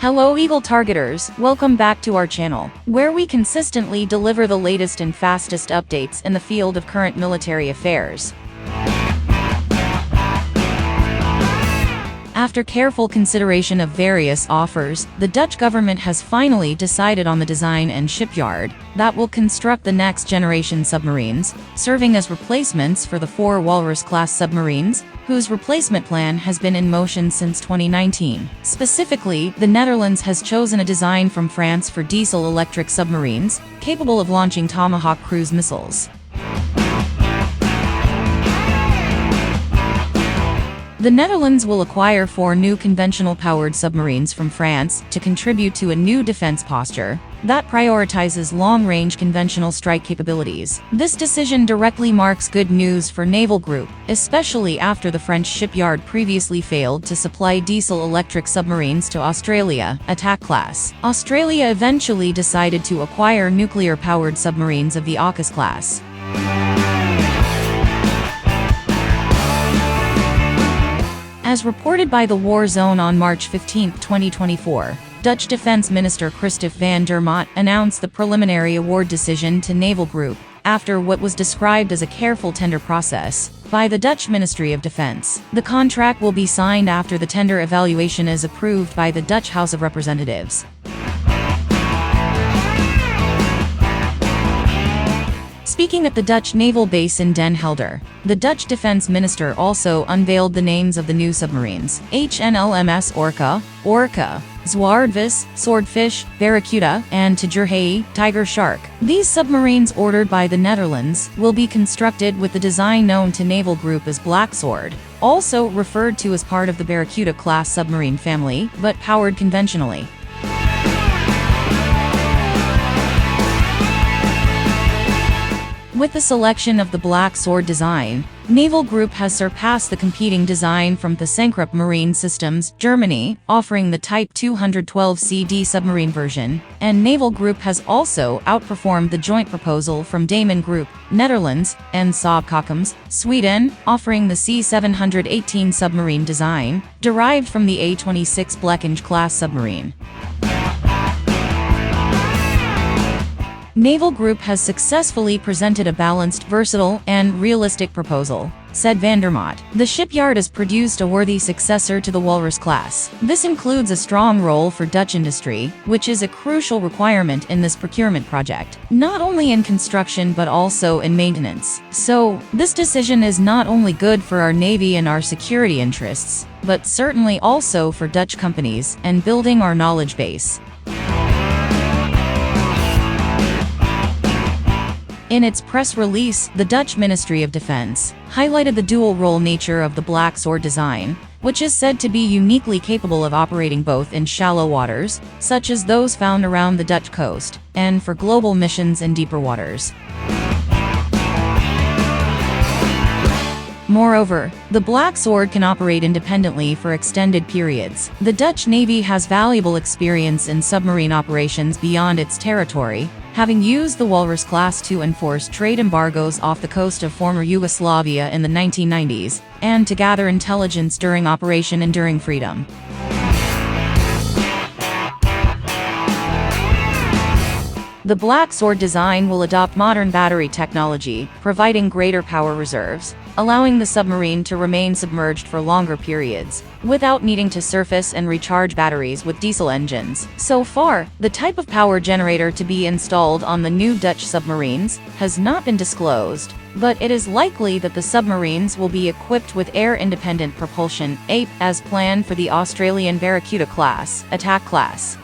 Hello Eagle Targeters, welcome back to our channel, where we consistently deliver the latest and fastest updates in the field of current military affairs. After careful consideration of various offers, the Dutch government has finally decided on the design and shipyard that will construct the next-generation submarines, serving as replacements for the 4 Walrus-class submarines, whose replacement plan has been in motion since 2019. Specifically, the Netherlands has chosen a design from France for diesel-electric submarines, capable of launching Tomahawk cruise missiles. The Netherlands will acquire 4 new conventional-powered submarines from France to contribute to a new defense posture that prioritizes long-range conventional strike capabilities. This decision directly marks good news for Naval Group, especially after the French shipyard previously failed to supply diesel-electric submarines to Australia, attack class. Australia eventually decided to acquire nuclear-powered submarines of the Orca class. As reported by The War Zone on March 15, 2024, Dutch Defense Minister Christophe van der Moot announced the preliminary award decision to Naval Group, after what was described as a careful tender process by the Dutch Ministry of Defense. The contract will be signed after the tender evaluation is approved by the Dutch House of Representatives. Speaking at the Dutch naval base in Den Helder, the Dutch defense minister also unveiled the names of the new submarines: HNLMS Orka, Orca, Zwaardvis, Swordfish, Barracuda, and Tijgerhaai, Tiger Shark. These submarines, ordered by the Netherlands, will be constructed with the design known to Naval Group as Black Sword, also referred to as part of the Barracuda-class submarine family, but powered conventionally. With the selection of the Black Sword design, Naval Group has surpassed the competing design from ThyssenKrupp Marine Systems, Germany, offering the Type 212CD submarine version, and Naval Group has also outperformed the joint proposal from Damen Group, Netherlands, and Saab Kockums, Sweden, offering the C718 submarine design, derived from the A26 Blekinge-class submarine. Naval Group has successfully presented a balanced, versatile, and realistic proposal, said van der Moot. The shipyard has produced a worthy successor to the Walrus-class. This includes a strong role for Dutch industry, which is a crucial requirement in this procurement project, not only in construction but also in maintenance. So, this decision is not only good for our Navy and our security interests, but certainly also for Dutch companies and building our knowledge base. In its press release, the Dutch Ministry of Defense highlighted the dual-role nature of the Black Sword design, which is said to be uniquely capable of operating both in shallow waters, such as those found around the Dutch coast, and for global missions in deeper waters. Moreover, the Black Sword can operate independently for extended periods. The Dutch Navy has valuable experience in submarine operations beyond its territory, having used the Walrus-class to enforce trade embargoes off the coast of former Yugoslavia in the 1990s, and to gather intelligence during Operation Enduring Freedom. The Black Sword design will adopt modern battery technology, providing greater power reserves, allowing the submarine to remain submerged for longer periods, without needing to surface and recharge batteries with diesel engines. So far, the type of power generator to be installed on the new Dutch submarines has not been disclosed, but it is likely that the submarines will be equipped with air-independent propulsion, AIP, as planned for the Australian Barracuda-class, attack class.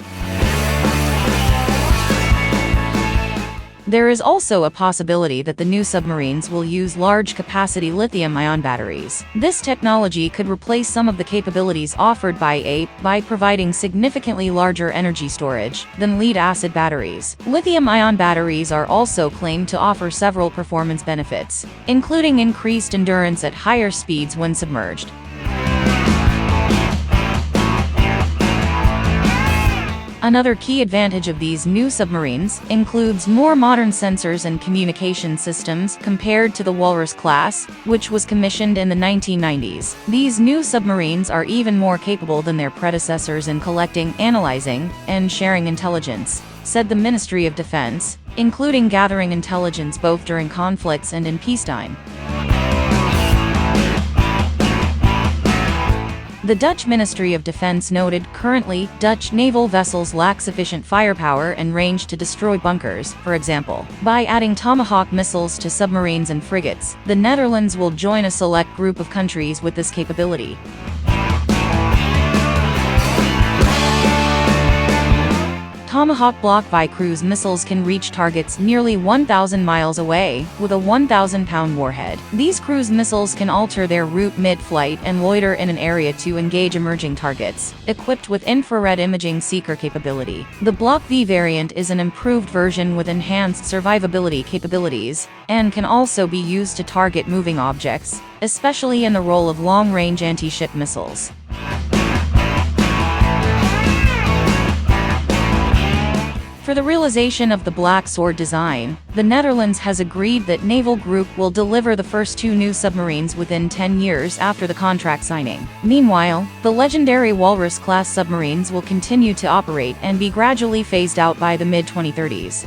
There is also a possibility that the new submarines will use large-capacity lithium-ion batteries. This technology could replace some of the capabilities offered by AIP by providing significantly larger energy storage than lead-acid batteries. Lithium-ion batteries are also claimed to offer several performance benefits, including increased endurance at higher speeds when submerged. Another key advantage of these new submarines includes more modern sensors and communication systems compared to the Walrus-class, which was commissioned in the 1990s. These new submarines are even more capable than their predecessors in collecting, analyzing, and sharing intelligence, said the Ministry of Defense, including gathering intelligence both during conflicts and in peacetime. The Dutch Ministry of Defense noted currently, Dutch naval vessels lack sufficient firepower and range to destroy bunkers, for example. By adding Tomahawk missiles to submarines and frigates, the Netherlands will join a select group of countries with this capability. Tomahawk Block V cruise missiles can reach targets nearly 1,000 miles away, with a 1,000-pound warhead. These cruise missiles can alter their route mid-flight and loiter in an area to engage emerging targets, equipped with infrared imaging seeker capability. The Block V variant is an improved version with enhanced survivability capabilities, and can also be used to target moving objects, especially in the role of long-range anti-ship missiles. For the realization of the Black Sword design, the Netherlands has agreed that Naval Group will deliver the first 2 new submarines within 10 years after the contract signing. Meanwhile, the legendary Walrus-class submarines will continue to operate and be gradually phased out by the mid-2030s.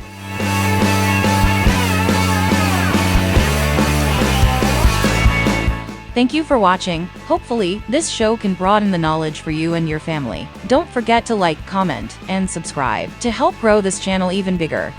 Thank you for watching. Hopefully, this show can broaden the knowledge for you and your family. Don't forget to like, comment, and subscribe to help grow this channel even bigger.